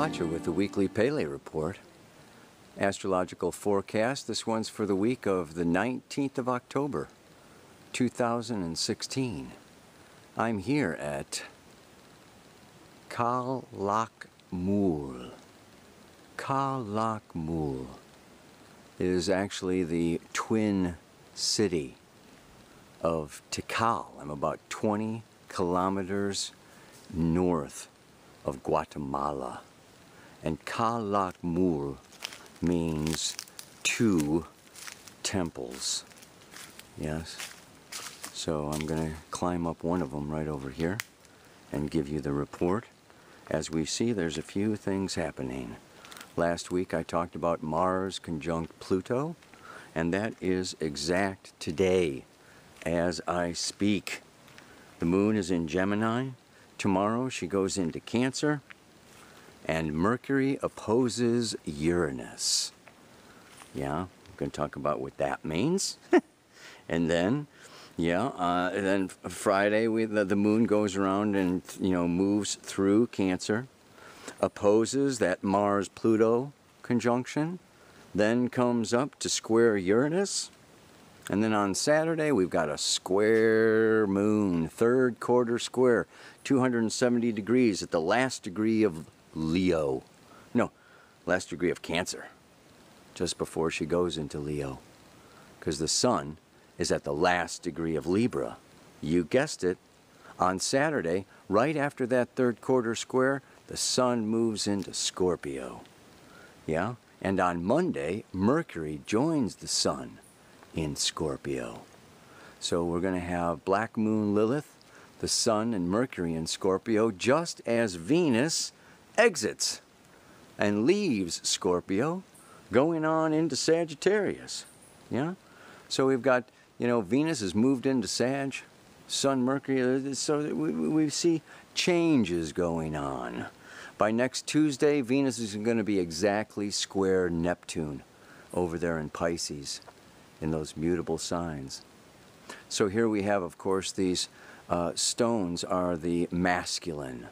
Roger with the weekly Pele report. Astrological forecast. This one's for the week of the 19th of October, 2016. I'm here at Calakmul. Calakmul is actually the twin city of Tikal. I'm about 20 kilometers north of Guatemala. And Calakmul means two temples. Yes? So I'm going to climb up one of them right over here and give you the report. As we see, there's a few things happening. Last week I talked about Mars conjunct Pluto, and that is exact today as I speak. The moon is in Gemini. Tomorrow she goes into Cancer, and Mercury opposes Uranus. Yeah, I'm going to talk about what that means. And then, then Friday the moon goes around and moves through Cancer, opposes that Mars-Pluto conjunction, then comes up to square Uranus. And then on Saturday, we've got a square moon, third quarter square, 270 degrees at the last degree of Leo. No, last degree of Cancer, just before she goes into Leo. Because the sun is at the last degree of Libra. You guessed it. On Saturday, right after that third quarter square, the sun moves into Scorpio. Yeah? And on Monday, Mercury joins the sun in Scorpio. So we're going to have Black Moon Lilith, the Sun and Mercury in Scorpio, just as Venus exits and leaves Scorpio, going on into Sagittarius. Yeah? So we've got, Venus has moved into Sag, Sun, Mercury, so we see changes going on. By next Tuesday, Venus is going to be exactly square Neptune over there in Pisces, in those mutable signs. So here we have, of course, these stones are the masculine.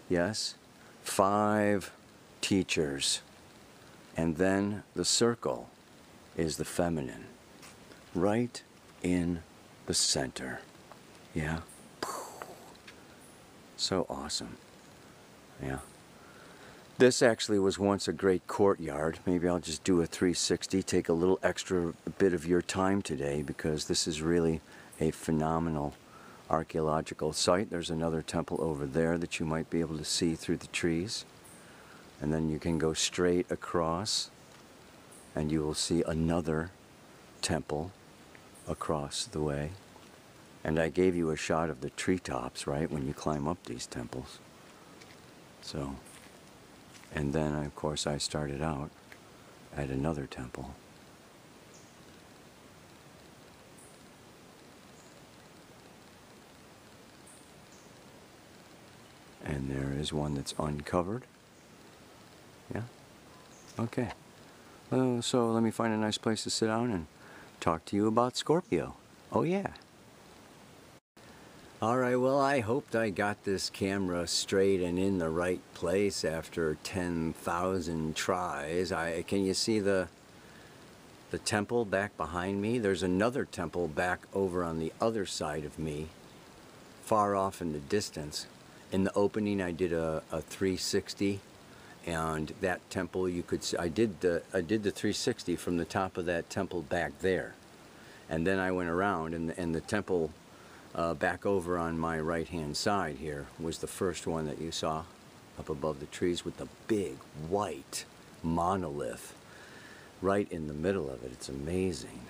Yes? 5 teachers. And then the circle is the feminine. Right in the center. Yeah? So awesome. Yeah. This actually was once a great courtyard. Maybe I'll just do a 360, take a little extra bit of your time today, because this is really a phenomenal archaeological site. There's another temple over there that you might be able to see through the trees. And then you can go straight across and you will see another temple across the way. And I gave you a shot of the treetops, right, when you climb up these temples. So, and then of course I started out at another temple. And there is one that's uncovered. Yeah? Okay. So let me find a nice place to sit down and talk to you about Scorpio. Oh yeah. Alright, well, I hoped I got this camera straight and in the right place after 10,000 tries. Can you see the temple back behind me? There's another temple back over on the other side of me, far off in the distance. In the opening I did a 360, and that temple you could see, I did the 360 from the top of that temple back there. And then I went around, and the temple back over on my right hand side here was the first one that you saw up above the trees with the big white monolith right in the middle of it. It's amazing.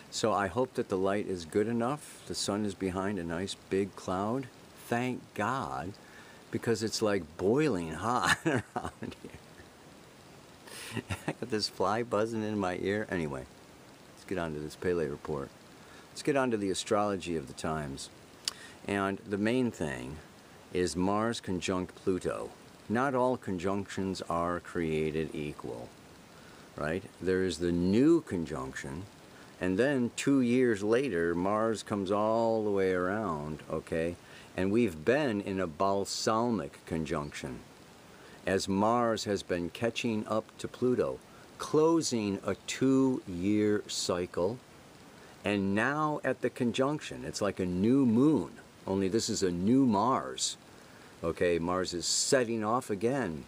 So I hope that the light is good enough. The sun is behind a nice big cloud. Thank God, because it's like boiling hot around here. I got this fly buzzing in my ear. Anyway, let's get on to this Pele report. Let's get on to the astrology of the times. And the main thing is Mars conjunct Pluto. Not all conjunctions are created equal, right? There is the new conjunction, and then 2 years later, Mars comes all the way around, okay? And we've been in a balsamic conjunction. as Mars has been catching up to Pluto, closing a 2-year cycle, and now at the conjunction. It's like a new moon, only this is a new Mars. Okay, Mars is setting off again.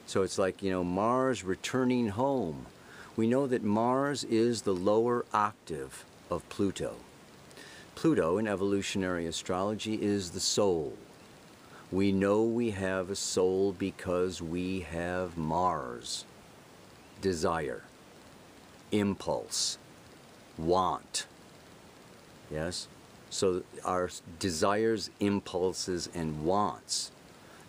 So it's like, you know, Mars returning home. We know that Mars is the lower octave of Pluto. Pluto in evolutionary astrology is the soul. We know we have a soul because we have Mars. Desire, impulse, want. Yes? So our desires, impulses, and wants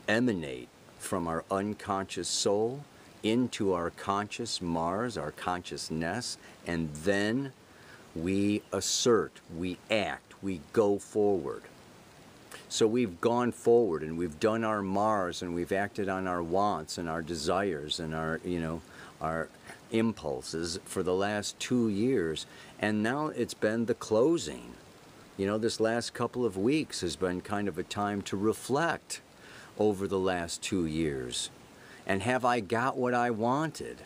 emanate from our unconscious soul into our conscious Mars, our consciousness, and then we assert, we act, we go forward. So we've gone forward and we've done our Mars and we've acted on our wants and our desires and our, you know, our impulses for the last 2 years, and now it's been the closing. You know, this last couple of weeks has been kind of a time to reflect over the last 2 years. And have I got what I wanted?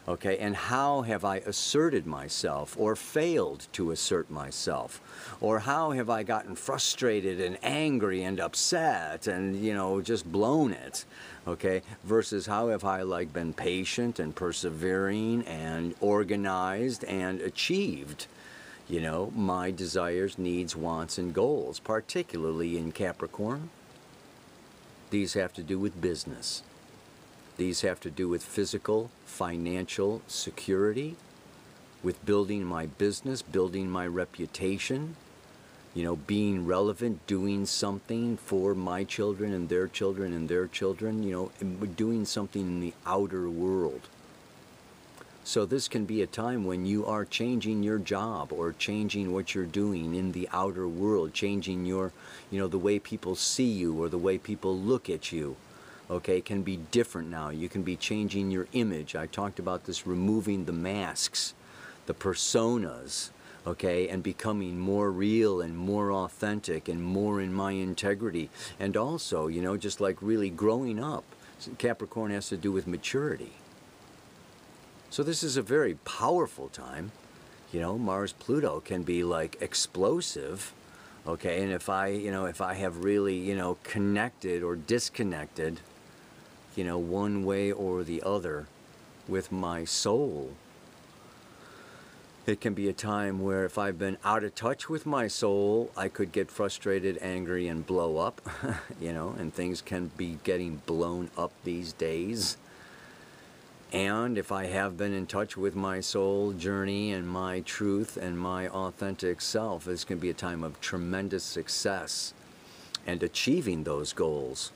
Okay, and how have I asserted myself or failed to assert myself? Or how have I gotten frustrated and angry and upset and, you know, just blown it? Okay, versus how have I like been patient and persevering and organized and achieved, you know, my desires, needs, wants, and goals, particularly in Capricorn. These have to do with business. These have to do with physical, financial security, with building my business, building my reputation, you know, being relevant, doing something for my children and their children and their children, you know, and doing something in the outer world. So this can be a time when you are changing your job or changing what you're doing in the outer world, changing your, you know, the way people see you or the way people look at you. Okay, can be different now. You can be changing your image. I talked about this, removing the masks, the personas, okay, and becoming more real and more authentic and more in my integrity. And also, you know, just like really growing up. Capricorn has to do with maturity. So this is a very powerful time. You know, Mars-Pluto can be like explosive. Okay, and if I, you know, if I have really, you know, connected or disconnected, you know, one way or the other with my soul, it can be a time where if I've been out of touch with my soul, I could get frustrated, angry, and blow up, you know, and things can be getting blown up these days. And if I have been in touch with my soul journey and my truth and my authentic self, this can be a time of tremendous success and achieving those goals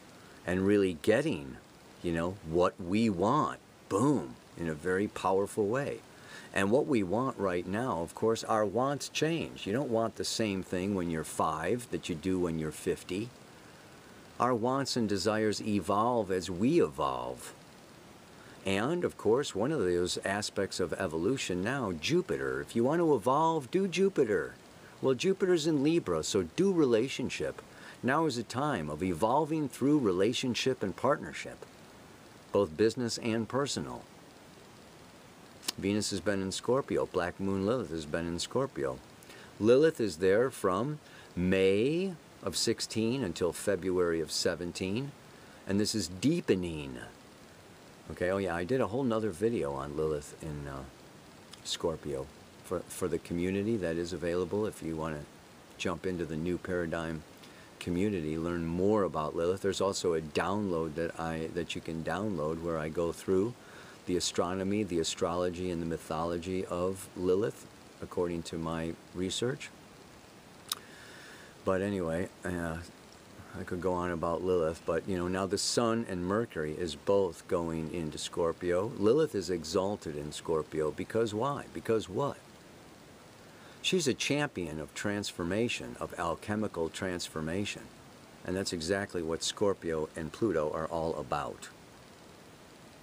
and really getting, you know, what we want, boom, in a very powerful way. And what we want right now, of course, our wants change. You don't want the same thing when you're 5 that you do when you're 50. Our wants and desires evolve as we evolve. And, of course, one of those aspects of evolution now, Jupiter. If you want to evolve, do Jupiter. Well, Jupiter's in Libra, so do relationship. Now is a time of evolving through relationship and partnership, both business and personal. Venus has been in Scorpio. Black Moon Lilith has been in Scorpio. Lilith is there from May of 16 until February of 17, and this is deepening. Okay, oh yeah, I did a whole nother video on Lilith in Scorpio for the community that is available if you want to jump into the new paradigm community, learn more about Lilith. There's also a download that you can download where I go through the astronomy, the astrology, and the mythology of Lilith according to my research. But anyway, I could go on about Lilith, but you know, now the Sun and Mercury is both going into Scorpio. Lilith is exalted in Scorpio because why? Because what? She's a champion of transformation, of alchemical transformation. And that's exactly what Scorpio and Pluto are all about.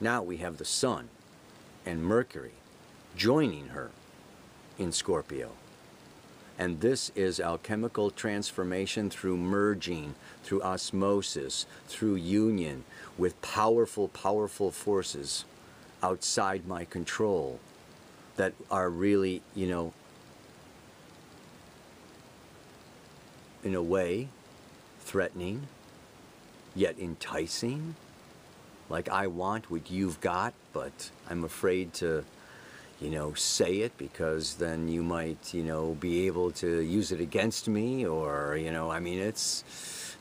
Now we have the Sun and Mercury joining her in Scorpio. And this is alchemical transformation through merging, through osmosis, through union with powerful, powerful forces outside my control that are really, you know, in a way, threatening, yet enticing. Like, I want what you've got, but I'm afraid to, you know, say it because then you might, you know, be able to use it against me, or, you know, I mean,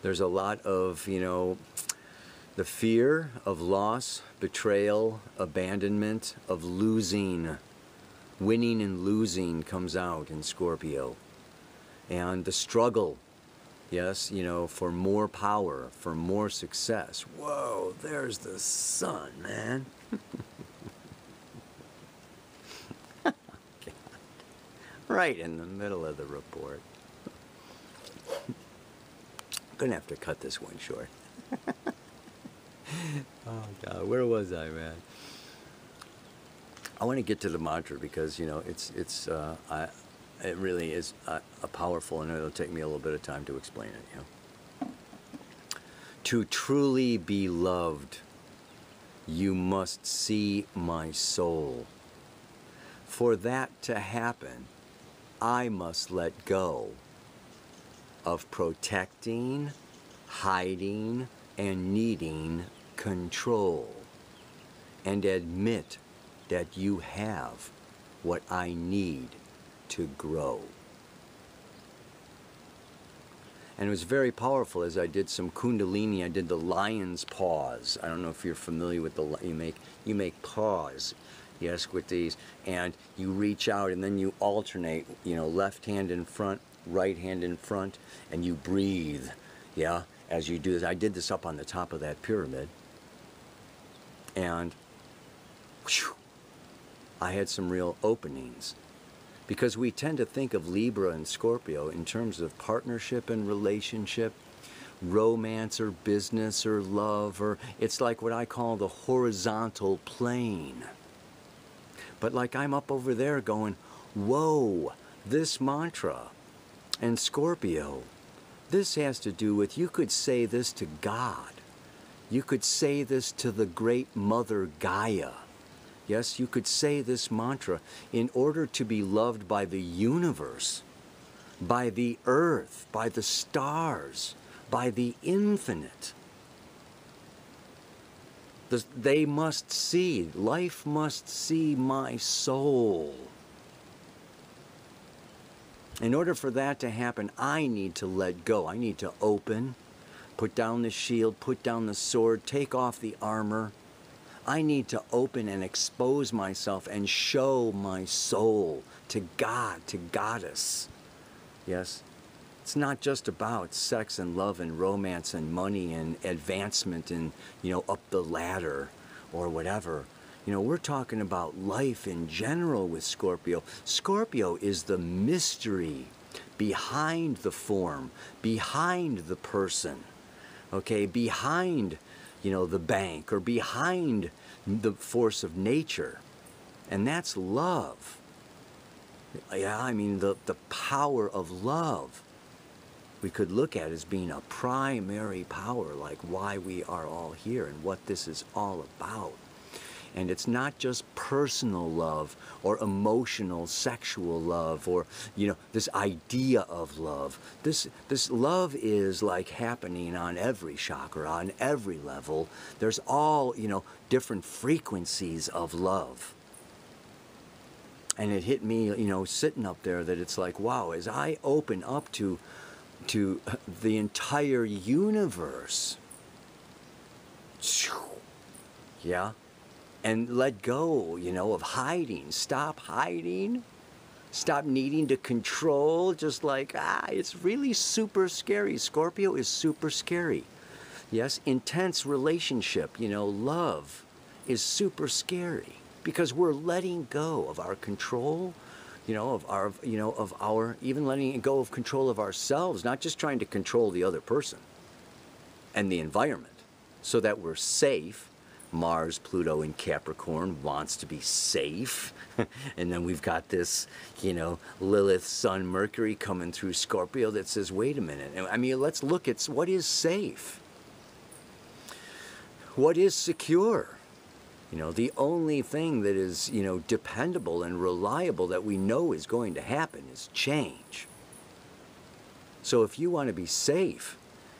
there's a lot of, you know, the fear of loss, betrayal, abandonment, of losing, winning and losing comes out in Scorpio. And the struggle, yes, you know, for more power, for more success. Whoa, there's the sun, man. Right in the middle of the report. I'm gonna have to cut this one short. Oh God, where was I, man? I want to get to the mantra because, you know, it really is a powerful, and it'll take me a little bit of time to explain it. You know, to truly be loved, you must see my soul. For that to happen, I must let go of protecting, hiding, and needing control, and admit that you have what I need to grow. And it was very powerful as I did some Kundalini. I did the lion's pause. I don't know if you're familiar with you make pause, yes, with these, and you reach out and then you alternate, you know, left hand in front, right hand in front, and you breathe, yeah, as you do this. I did this up on the top of that pyramid, and whew, I had some real openings. Because we tend to think of Libra and Scorpio in terms of partnership and relationship, romance or business or love, or it's like what I call the horizontal plane. But like I'm up over there going, whoa, this mantra and Scorpio, this has to do with, you could say this to God. You could say this to the great mother Gaia. Yes, you could say this mantra in order to be loved by the universe, by the earth, by the stars, by the infinite. They must see, life must see my soul. In order for that to happen, I need to let go. I need to open, put down the shield, put down the sword, take off the armor. I need to open and expose myself and show my soul to God, to Goddess. Yes? It's not just about sex and love and romance and money and advancement and, you know, up the ladder or whatever. You know, we're talking about life in general with Scorpio. Scorpio is the mystery behind the form, behind the person, okay, behind, you know, the bank, or behind the force of nature. And that's love. Yeah, I mean, the power of love we could look at as being a primary power, like why we are all here and what this is all about. And it's not just personal love or emotional, sexual love, or, you know, this idea of love. This love is like happening on every chakra, on every level. There's all, you know, different frequencies of love. And it hit me, you know, sitting up there, that it's like, wow, as I open up to the entire universe, yeah, and let go, you know, of hiding. Stop hiding. Stop needing to control. Just like, it's really super scary. Scorpio is super scary. Yes, intense relationship, you know, love is super scary because we're letting go of our control, you know, of our, even letting go of control of ourselves, not just trying to control the other person and the environment so that we're safe, Mars, Pluto in Capricorn wants to be safe. And then we've got this, Lilith, Sun, Mercury coming through Scorpio that says, wait a minute. I mean, let's look at what is safe. What is secure? The only thing that is, dependable and reliable that we know is going to happen is change. So if you want to be safe,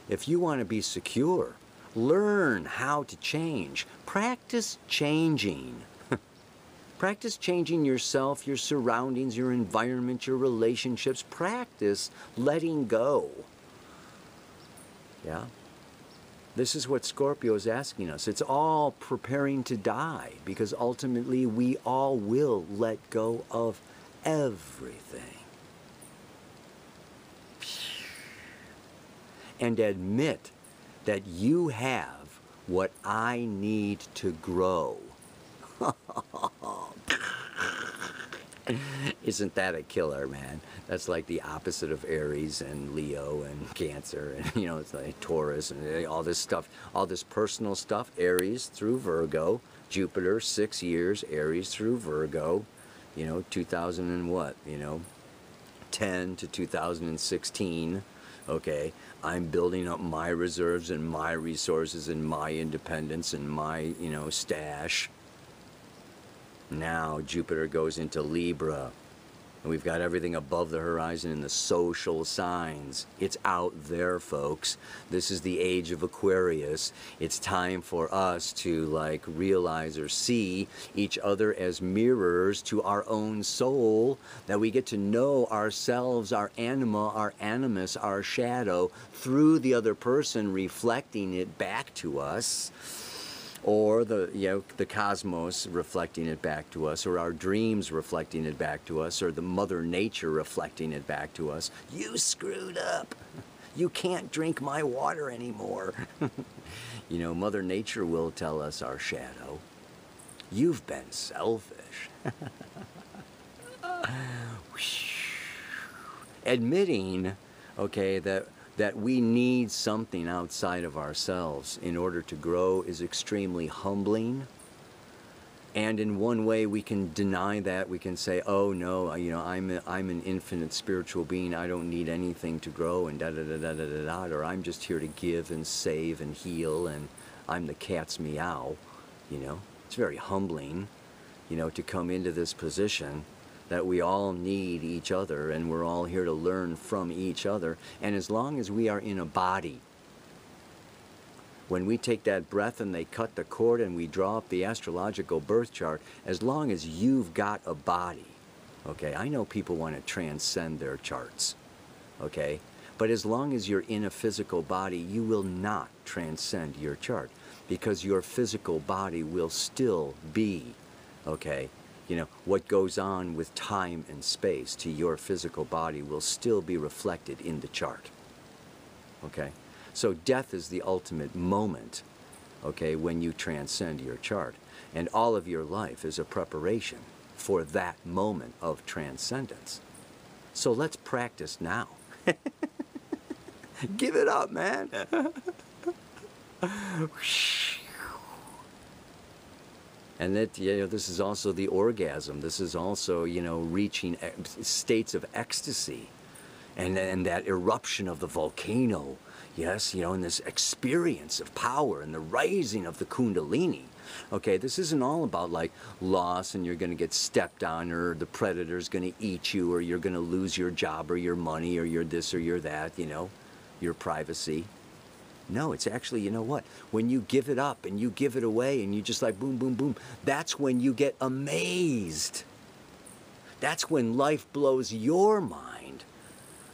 if you want to be secure, learn how to change. Practice changing. Practice changing yourself, your surroundings, your environment, your relationships. Practice letting go. Yeah? This is what Scorpio is asking us. It's all preparing to die, because ultimately we all will let go of everything. And admit that you have what I need to grow. Isn't that a killer, man? That's like the opposite of Aries and Leo and Cancer, and it's like Taurus and all this stuff, all this personal stuff. Aries through Virgo, Jupiter, 6 years, Aries through Virgo, 2000 and what, 10 to 2016. Okay, I'm building up my reserves and my resources and my independence and my, stash. Now Jupiter goes into Libra, and we've got everything above the horizon in the social signs. It's out there, folks. This is the age of Aquarius. It's time for us to realize or see each other as mirrors to our own soul, that we get to know ourselves, our anima, our animus, our shadow, through the other person, reflecting it back to us. Or the cosmos reflecting it back to us, or our dreams reflecting it back to us, or the Mother Nature reflecting it back to us. You screwed up. You can't drink my water anymore. Mother Nature will tell us, our shadow, you've been selfish. Admitting, okay, that we need something outside of ourselves in order to grow is extremely humbling. And in one way we can deny that. We can say, oh no, I'm an infinite spiritual being, I don't need anything to grow, and da-da-da-da-da-da-da, or I'm just here to give and save and heal, and I'm the cat's meow. It's very humbling, to come into this position that we all need each other, and we're all here to learn from each other. And as long as we are in a body, when we take that breath and they cut the cord and we draw up the astrological birth chart, as long as you've got a body, okay, I know people want to transcend their charts, okay, but as long as you're in a physical body, you will not transcend your chart, because your physical body will still be, okay, what goes on with time and space to your physical body will still be reflected in the chart. Okay? So death is the ultimate moment, okay, when you transcend your chart. And all of your life is a preparation for that moment of transcendence. So let's practice now. Give it up, man. And that, this is also the orgasm. This is also, reaching states of ecstasy. And that eruption of the volcano, yes, and this experience of power and the rising of the kundalini. Okay, this isn't all about loss and you're going to get stepped on, or the predator's going to eat you, or you're going to lose your job or your money or your this or your that, your privacy. No, it's actually, what? When you give it up and you give it away and you just boom, boom, boom, that's when you get amazed. That's when life blows your mind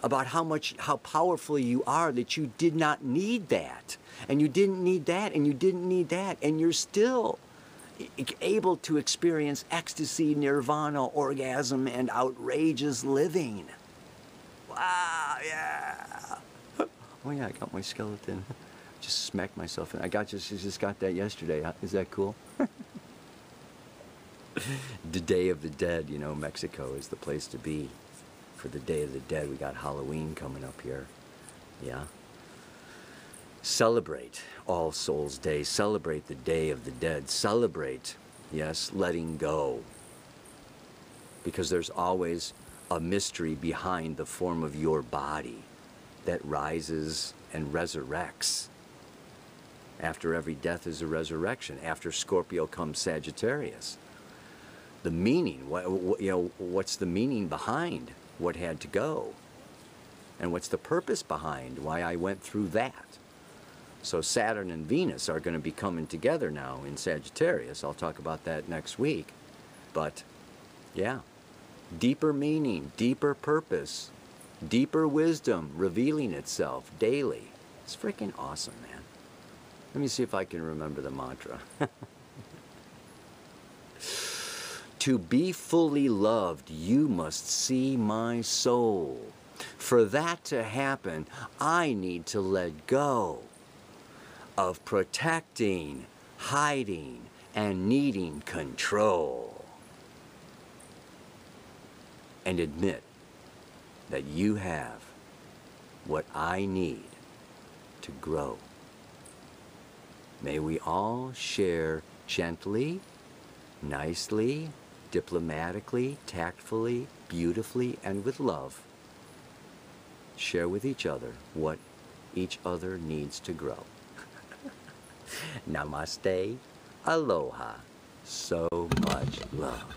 about how powerful you are, that you did not need that. And you didn't need that, and you didn't need that, and you're still able to experience ecstasy, nirvana, orgasm, and outrageous living. Wow, yeah. Oh yeah, I got my skeleton. Just smacked myself in. Just got that yesterday. Is that cool? The Day of the Dead, Mexico is the place to be for the Day of the Dead. We got Halloween coming up here. Yeah. Celebrate All Souls Day. Celebrate the Day of the Dead. Celebrate, yes, letting go. Because there's always a mystery behind the form of your body that rises and resurrects. After every death is a resurrection. After Scorpio comes Sagittarius. The meaning, what's the meaning behind what had to go? And what's the purpose behind why I went through that? So Saturn and Venus are going to be coming together now in Sagittarius. I'll talk about that next week. But, yeah, deeper meaning, deeper purpose, deeper wisdom revealing itself daily. It's freaking awesome, man. Let me see if I can remember the mantra. To be fully loved, you must see my soul. For that to happen, I need to let go of protecting, hiding, and needing control. And admit that you have what I need to grow. May we all share gently, nicely, diplomatically, tactfully, beautifully, and with love. Share with each other what each other needs to grow. Namaste, aloha, so much love.